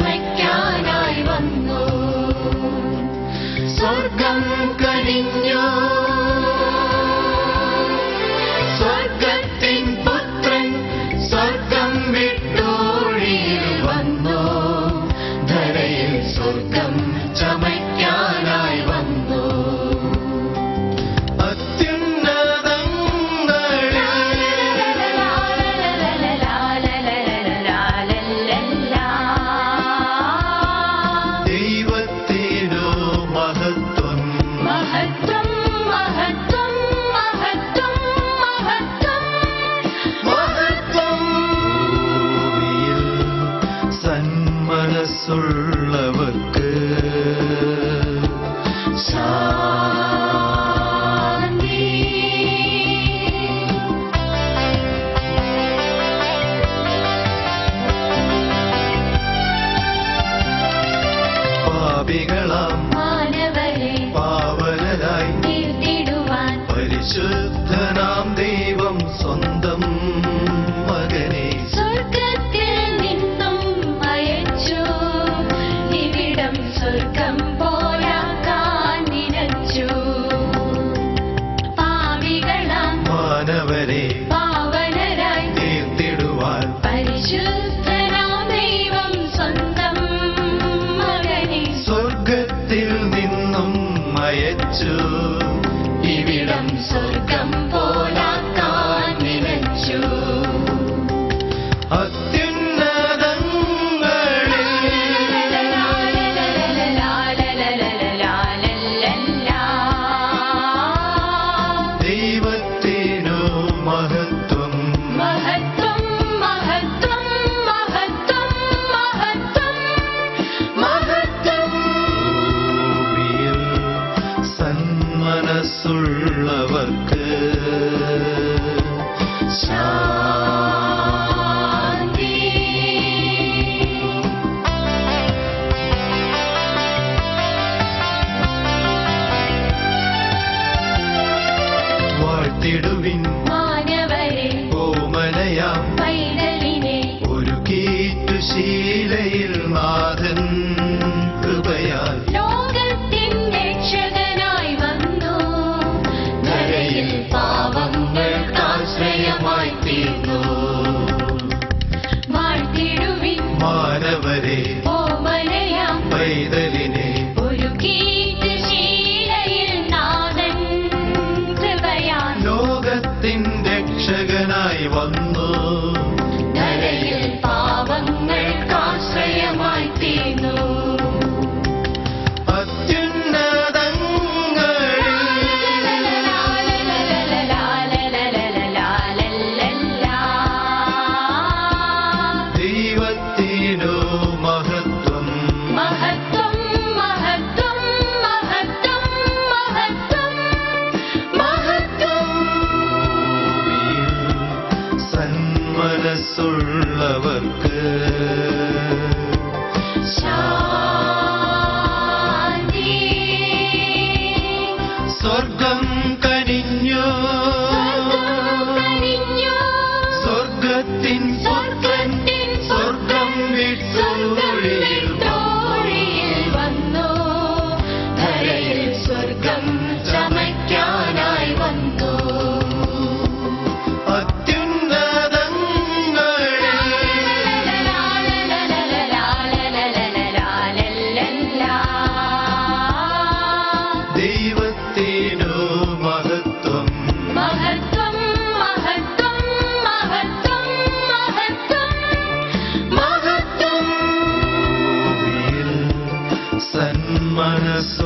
ചമയ്ക്കാനായി വന്നു. സ്വർഗം കനിഞ്ഞു, സ്വർഗത്തിൻ പുത്രൻ സ്വർഗം വിട്ടൊഴിയിൽ വന്നു. ധരയിൽ സ്വർഗം ചമയ്ക്കാനായി വന്നു. മനസ്സുള്ളവർക്ക് ശാന്തി. പാപികളാം മാനവരെ പാവനരായി തീർത്തിടുവാൻ പരിശുദ്ധനാം ദൈവം സ്വന്തം മകനെ സ്വർഗത്തിൽ നിന്നും അയച്ചു. ഇവിടം സ്വർഗം പോലാക്കാൻ നിനച്ചു. പാപികളാം മാനവരെ പാവനരായി തീർത്തിടുവാൻ പരിശുദ്ധനാം ദൈവം സ്വന്തം മകനെ സ്വർഗത്തിൽ നിന്നും അയച്ചു. ഇവിടം സ്വർഗം പോലാക്കാൻ നിനച്ചു. ദൈവത്തിനു മഹത്വം മഹത്വം മഹത്വം മഹത്വം മഹത്വം മഹത്വം. ഭൂമിയിൽ സന്മനസ്സുള്ളവർക്ക് ശാന്തി. വാഴ്ത്തിടുവിൻ മാനവരെ ഓമനയാം പൈതലിനെ ഒരു കീറ്റു ശീലയിൽ നാഥൻ കൃപയാൽ ലോകത്തിൻ രക്ഷകനായി വന്നു. ധരയിൽ പാവങ്ങൾക്കാശ്രയമായി തീർന്നു. വാഴ്ത്തിടുവിൻ മാനവരെ ഓമനയാം പൈതലിനെ ഒരു കീറ്റ് ശീലയിൽ നാഥൻ കൃപയാൽ ലോകത്തിൻ രക്ഷകനായി വന്നു. ധരയിൽ പാവങ്ങൾക്കാശ്രയമായി തീർന്നു. ദൈവത്തിനു മഹത്വം മഹത്വം മഹത്വം മഹത്വം മഹത്വം മഹത്വം. ഭൂമിയിൽ സന്മനസ്സുള്ളവർക്ക് ശാന്തി. സ്വർഗം കനിഞ്ഞു, കനിഞ്ഞു. സ്വർഗത്തിൻ പുത്രൻ സ്വർഗം വിട്ടൊഴിയിൽ വിട്ടൊഴിയിൽ വന്നു. ധരയിൽ സ്വർഗം ചമയ്ക്കാനായി വന്നു. ദൈവത്തിനു മഹത്വം മഹത്വം മഹത്വം മഹത്വം മഹത്വം മഹത്വം. ഭൂമിയിൽ സന്മനസ്സുള്ളവർക്ക്